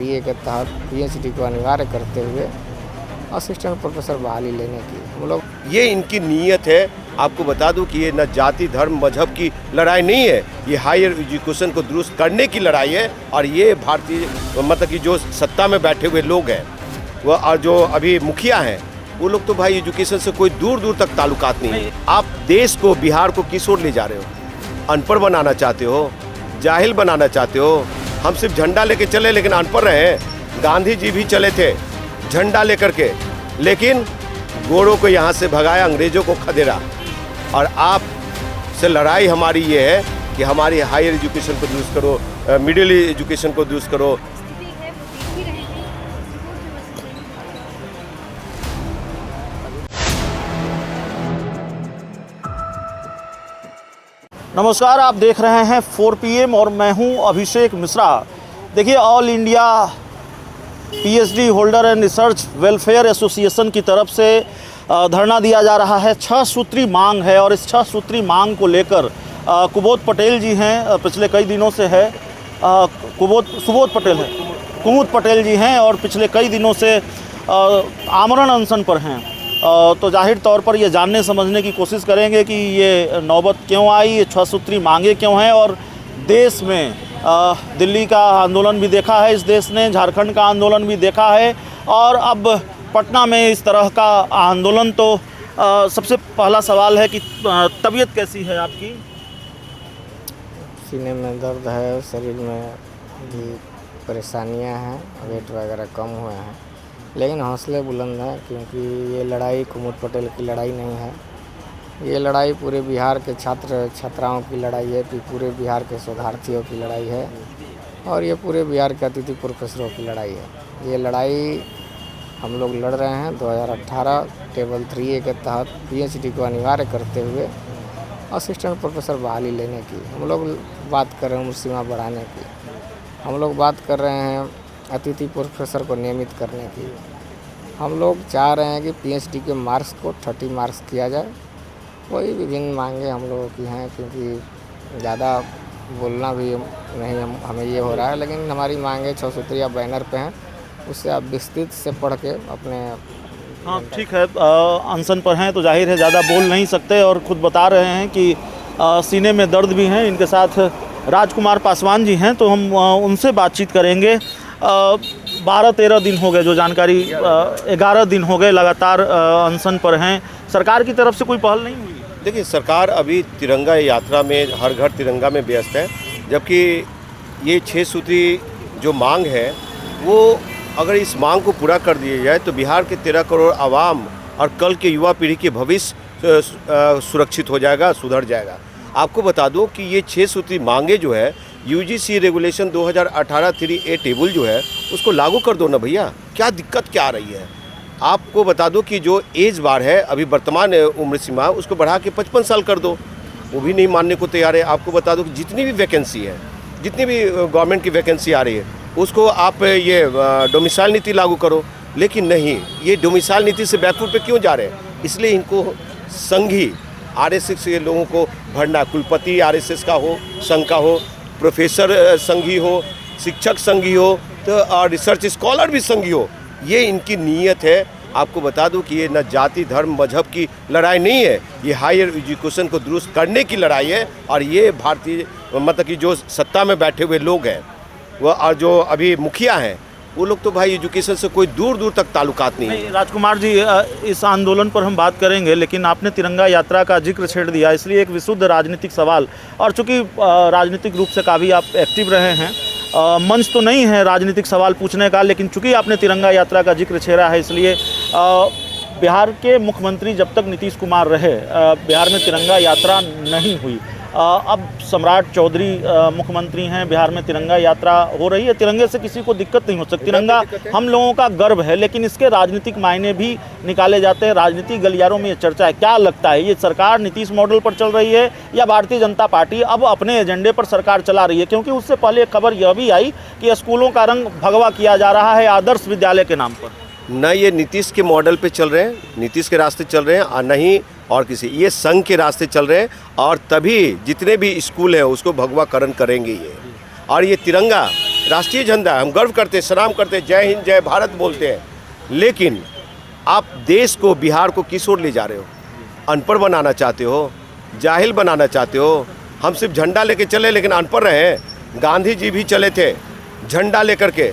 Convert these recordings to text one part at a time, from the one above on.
ये के तहत पीएचडी को अनिवार्य करते हुए असिस्टेंट प्रोफेसर बहाली लेने की हम लोग ये इनकी नीयत है। आपको बता दूं कि ये न जाति धर्म मजहब की लड़ाई नहीं है, ये हायर एजुकेशन को दुरुस्त करने की लड़ाई है। और ये भारतीय मतलब कि जो सत्ता में बैठे हुए लोग हैं वो और जो अभी मुखिया हैं वो लोग तो भाई एजुकेशन से कोई दूर दूर तक ताल्लुकात नहीं है। आप देश को बिहार को किस ओर ले जा रहे हो? अनपढ़ बनाना चाहते हो, जाहिल बनाना चाहते हो। हम सिर्फ झंडा लेके चले लेकिन अनपढ़ रहे। गांधी जी भी चले थे झंडा लेकर के, लेकिन गोरों को यहाँ से भगाया, अंग्रेजों को खदेड़ा। और आप से लड़ाई हमारी ये है कि हमारी हायर एजुकेशन को दुरुस्त करो, मिडिल एजुकेशन को दुरुस्त करो। नमस्कार, आप देख रहे हैं 4 PM और मैं हूं अभिषेक मिश्रा। देखिए, all India PhD holder and research welfare association की तरफ से धरना दिया जा रहा है। 6 सूत्री मांग है और इस 6 सूत्री मांग को लेकर कुबोध पटेल जी हैं, पिछले कई दिनों से है कुमुद पटेल जी हैं और पिछले कई दिनों से आमरण अनशन पर हैं। तो जाहिर तौर पर ये जानने समझने की कोशिश करेंगे कि ये नौबत क्यों आई, ये 6 सूत्री मांगे क्यों हैं। और देश में दिल्ली का आंदोलन भी देखा है इस देश ने, झारखंड का आंदोलन भी देखा है और अब पटना में इस तरह का आंदोलन। तो सबसे पहला सवाल है कि तबीयत कैसी है आपकी? सीने में दर्द है, शरीर में भी परेशानियां हैं, वेट वगैरह कम हुए हैं, लेकिन हौसले बुलंद हैं क्योंकि ये लड़ाई कुमुद पटेल की लड़ाई नहीं है। ये लड़ाई पूरे बिहार के छात्राओं की लड़ाई है, पूरे बिहार के शोधार्थियों की लड़ाई है और ये पूरे बिहार के अतिथि प्रोफेसरों की लड़ाई है। ये लड़ाई हम लोग लड़ रहे हैं 2018 टेबल 3A के तहत पीएचडी को अनिवार्य करते हुए असिस्टेंट प्रोफेसर बहाली लेने की हम लोग बात कर रहे हैं, उम्र सीमा बढ़ाने की हम लोग बात कर रहे हैं, अतिथि प्रोफेसर को नियमित करने की हम लोग चाह रहे हैं कि पीएचडी के मार्क्स को 30 मार्क्स किया जाए। वही विभिन्न मांगे हम लोगों की हैं, क्योंकि ज़्यादा बोलना भी नहीं हमें ये हो रहा है, लेकिन हमारी मांगे 6 सूत्रीय बैनर पे हैं, उससे आप विस्तृत से पढ़ के अपने। हाँ ठीक है, अनशन पर हैं तो जाहिर है ज़्यादा बोल नहीं सकते और ख़ुद बता रहे हैं कि सीने में दर्द भी हैं। इनके साथ राजकुमार पासवान जी हैं तो हम उनसे बातचीत करेंगे। 12-13 दिन हो गए, जो जानकारी 11 दिन हो गए लगातार अनशन पर हैं। सरकार की तरफ से कोई पहल नहीं हुई? देखिए, सरकार अभी तिरंगा यात्रा में हर घर तिरंगा में व्यस्त है, जबकि ये 6 सूत्री जो मांग है वो अगर इस मांग को पूरा कर दिया जाए तो बिहार के 13 करोड़ आवाम और कल के युवा पीढ़ी के भविष्य सुरक्षित हो जाएगा, सुधर जाएगा। आपको बता दूं कि ये 6 सूत्री मांगे जो है यूजीसी रेगुलेशन 2018 3A टेबल जो है उसको लागू कर दो ना भैया, क्या दिक्कत क्या आ रही है? आपको बता दो कि जो एज बार है अभी वर्तमान उम्र सीमा उसको बढ़ा के 55 साल कर दो, वो भी नहीं मानने को तैयार है। आपको बता दो कि जितनी भी वैकेंसी है, जितनी भी गवर्नमेंट की वैकेंसी आ रही है उसको आप ये डोमिसाइल नीति लागू करो, लेकिन नहीं, ये डोमिसाइल नीति से बैकफुट पे क्यों जा रहे हैं? इसलिए इनको संघी आरएसएस के लोगों को भरना, कुलपति आरएसएस का हो, संघ का हो, प्रोफेसर संघी हो, शिक्षक संघी हो, तो रिसर्च स्कॉलर भी संघी हो, ये इनकी नीयत है। आपको बता दूं कि ये न जाति धर्म मजहब की लड़ाई नहीं है, ये हायर एजुकेशन को दुरुस्त करने की लड़ाई है। और ये भारतीय मतलब कि जो सत्ता में बैठे हुए लोग हैं वो और जो अभी मुखिया हैं वो लोग तो भाई एजुकेशन से कोई दूर दूर तक ताल्लुकात नहीं है। राजकुमार जी, इस आंदोलन पर हम बात करेंगे, लेकिन आपने तिरंगा यात्रा का जिक्र छेड़ दिया, इसलिए एक विशुद्ध राजनीतिक सवाल। और चूंकि राजनीतिक रूप से काफ़ी आप एक्टिव रहे हैं, मंच तो नहीं है राजनीतिक सवाल पूछने का, लेकिन चूंकि आपने तिरंगा यात्रा का जिक्र छेड़ा है, इसलिए बिहार के मुख्यमंत्री जब तक नीतीश कुमार रहे बिहार में तिरंगा यात्रा नहीं हुई। अब सम्राट चौधरी मुख्यमंत्री हैं, बिहार में तिरंगा यात्रा हो रही है। तिरंगे से किसी को दिक्कत नहीं हो सकती, तिरंगा हम लोगों का गर्व है, लेकिन इसके राजनीतिक मायने भी निकाले जाते हैं। राजनीतिक गलियारों में ये चर्चा है, क्या लगता है ये सरकार नीतीश मॉडल पर चल रही है या भारतीय जनता पार्टी अब अपने एजेंडे पर सरकार चला रही है? क्योंकि उससे पहले एक खबर यह भी आई कि स्कूलों का रंग भगवा किया जा रहा है आदर्श विद्यालय के नाम पर। न ये नीतीश के मॉडल पे चल रहे हैं, नीतीश के रास्ते चल रहे हैं, और नहीं और किसी, ये संघ के रास्ते चल रहे हैं। और तभी जितने भी स्कूल हैं उसको भगवाकरण करेंगे ये। और ये तिरंगा राष्ट्रीय झंडा है, हम गर्व करते हैं, सलाम करते हैं, जय हिंद जय भारत बोलते हैं। लेकिन आप देश को, बिहार को किस ओर ले जा रहे हो? अनपढ़ बनाना चाहते हो, जाहिल बनाना चाहते हो। हम सिर्फ झंडा लेके चले लेकिन अनपढ़ रहे। गांधी जी भी चले थे झंडा लेकर के,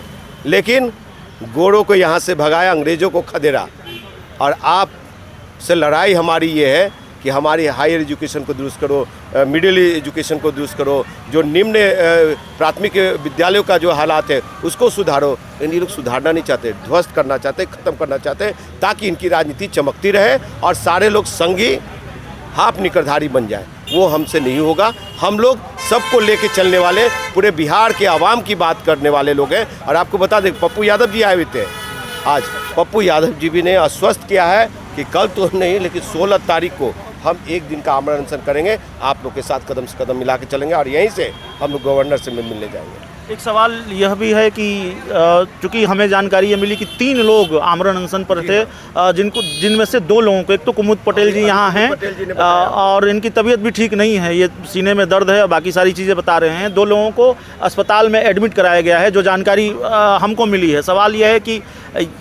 लेकिन गोरों को यहाँ से भगाया, अंग्रेज़ों को खदेड़ा। और आप से लड़ाई हमारी ये है कि हमारी हायर एजुकेशन को दुरुस्त करो, मिडिल एजुकेशन को दुरुस्त करो, जो निम्न प्राथमिक विद्यालयों का जो हालात है उसको सुधारो। ये लोग सुधारना नहीं चाहते, ध्वस्त करना चाहते, ख़त्म करना चाहते हैं, ताकि इनकी राजनीति चमकती रहे और सारे लोग संगी हाफ निकरधारी बन जाए। वो हमसे नहीं होगा। हम लोग सबको लेके चलने वाले, पूरे बिहार के आवाम की बात करने वाले लोग हैं। और आपको बता दें, पप्पू यादव जी आए हुए थे आज। पप्पू यादव जी भी ने आश्वस्त किया है कि कल तो नहीं लेकिन 16 तारीख को हम एक दिन का आमरण अनशन करेंगे, आप लोग के साथ कदम से कदम मिला के चलेंगे और यहीं से हम लोग गवर्नर से मिलने जाएंगे। एक सवाल यह भी है कि चूंकि हमें जानकारी ये मिली कि 3 लोग आमरण अनशन पर थे, जिनमें से 2 लोगों को, एक तो कुमुद पटेल जी यहाँ हैं और इनकी तबीयत भी ठीक नहीं है, ये सीने में दर्द है और बाकी सारी चीज़ें बता रहे हैं। 2 लोगों को अस्पताल में एडमिट कराया गया है, जो जानकारी हमको मिली है। सवाल यह है कि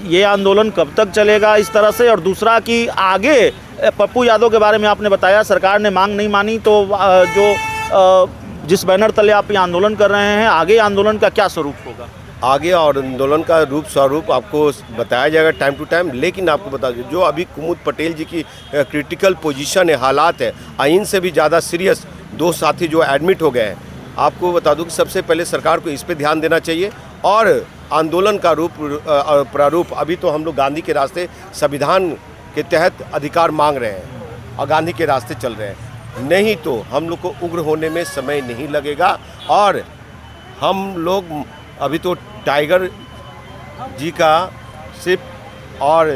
ये आंदोलन कब तक चलेगा इस तरह से, और दूसरा कि आगे पप्पू यादव के बारे में आपने बताया सरकार ने मांग नहीं मानी, तो जिस बैनर तले आप ये आंदोलन कर रहे हैं, आगे आंदोलन का क्या स्वरूप होगा? आगे और आंदोलन का रूप स्वरूप आपको बताया जाएगा टाइम टू टाइम। लेकिन आपको बता दूं, जो अभी कुमुद पटेल जी की क्रिटिकल पोजीशन है, हालात है, आइन से भी ज़्यादा सीरियस 2 साथी जो एडमिट हो गए हैं, आपको बता दूं कि सबसे पहले सरकार को इस पे ध्यान देना चाहिए। और आंदोलन का रूप प्रारूप, अभी तो हम लोग गांधी के रास्ते, संविधान के तहत अधिकार मांग रहे हैं और गांधी के रास्ते चल रहे हैं। नहीं तो हम लोग को उग्र होने में समय नहीं लगेगा। और हम लोग अभी तो टाइगर जी का सिर्फ और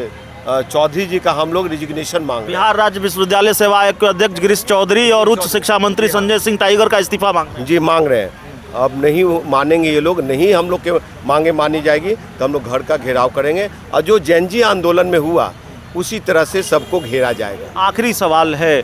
चौधरी जी का हम लोग रिजिग्नेशन मांग रहे हैं। बिहार राज्य विश्वविद्यालय सेवा आयोग के अध्यक्ष गिरीश चौधरी और उच्च शिक्षा मंत्री संजय सिंह टाइगर का इस्तीफा मांग रहे हैं। अब नहीं मानेंगे ये लोग, नहीं हम लोग के मांगे मानी जाएगी तो हम लोग घर का घेराव करेंगे। और जो जैनजी आंदोलन में हुआ उसी तरह से सबको घेरा जाएगा। आखिरी सवाल है,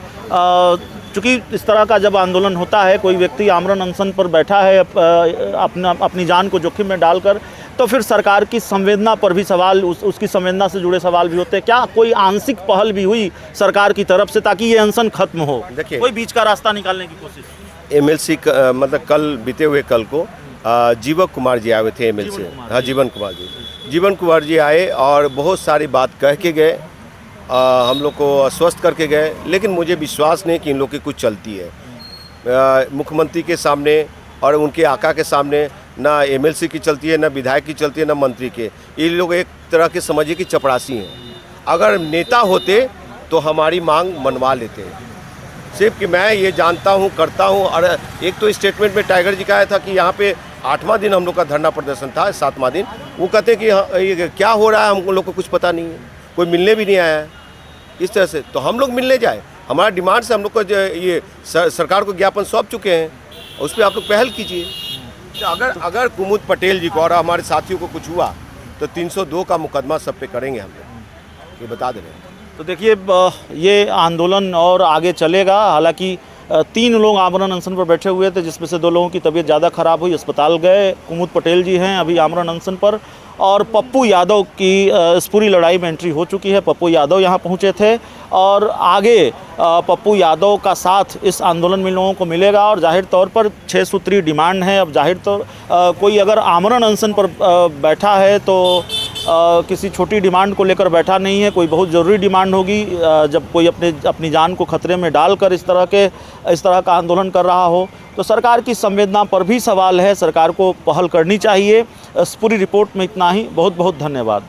चूँकि इस तरह का जब आंदोलन होता है, कोई व्यक्ति आमरण अनशन पर बैठा है अपनी जान को जोखिम में डालकर, तो फिर सरकार की संवेदना पर भी सवाल, उसकी संवेदना से जुड़े सवाल भी होते हैं। क्या कोई आंशिक पहल भी हुई सरकार की तरफ से ताकि ये अनशन खत्म हो? देखिए, कोई बीच का रास्ता निकालने की कोशिश? MLC मतलब कल बीते हुए कल को जीवक कुमार जी आए हुए थे MLC। हाँ, जीवन कुमार जी आए और बहुत सारी बात कह के गए, हम लोग को आश्वस्त करके गए। लेकिन मुझे विश्वास नहीं कि इन लोग की कुछ चलती है। मुख्यमंत्री के सामने और उनके आका के सामने ना MLC की चलती है, ना विधायक की चलती है, ना मंत्री के। ये लोग एक तरह के समझिए कि चपरासी हैं। अगर नेता होते तो हमारी मांग मनवा लेते। सिर्फ कि मैं ये जानता हूँ, करता हूँ। और एक तो स्टेटमेंट में टाइगर जी का आया था कि यहाँ पे 8वां दिन हम लोग का धरना प्रदर्शन था, 7वां दिन। वो कहते हैं कि ये क्या हो रहा है, हम लोग को कुछ पता नहीं है, कोई मिलने भी नहीं आया है। इस तरह से तो हम लोग मिलने जाए, हमारा डिमांड से हम लोग को ये सरकार को ज्ञापन सौंप चुके हैं, उस पर आप लोग पहल कीजिए। अगर कुमुद पटेल जी को और हमारे साथियों को कुछ हुआ तो 302 का मुकदमा सब पे करेंगे हम लोग, ये बता दे रहे हैं। तो देखिए, ये आंदोलन और आगे चलेगा। हालांकि 3 लोग आमरण अनशन पर बैठे हुए थे, जिसमें से 2 लोगों की तबीयत ज़्यादा खराब हुई, अस्पताल गए। कुमुद पटेल जी हैं अभी आमरण अनशन पर, और पप्पू यादव की इस पूरी लड़ाई में एंट्री हो चुकी है। पप्पू यादव यहाँ पहुँचे थे और आगे पप्पू यादव का साथ इस आंदोलन में लोगों को मिलेगा। और जाहिर तौर पर 6 सूत्री डिमांड है। अब जाहिर तौर कोई अगर आमरण अनशन पर बैठा है तो किसी छोटी डिमांड को लेकर बैठा नहीं है, कोई बहुत ज़रूरी डिमांड होगी। जब कोई अपनी जान को खतरे में डालकर इस तरह का आंदोलन कर रहा हो, तो सरकार की संवेदना पर भी सवाल है। सरकार को पहल करनी चाहिए। इस पूरी रिपोर्ट में इतना ही। बहुत बहुत धन्यवाद।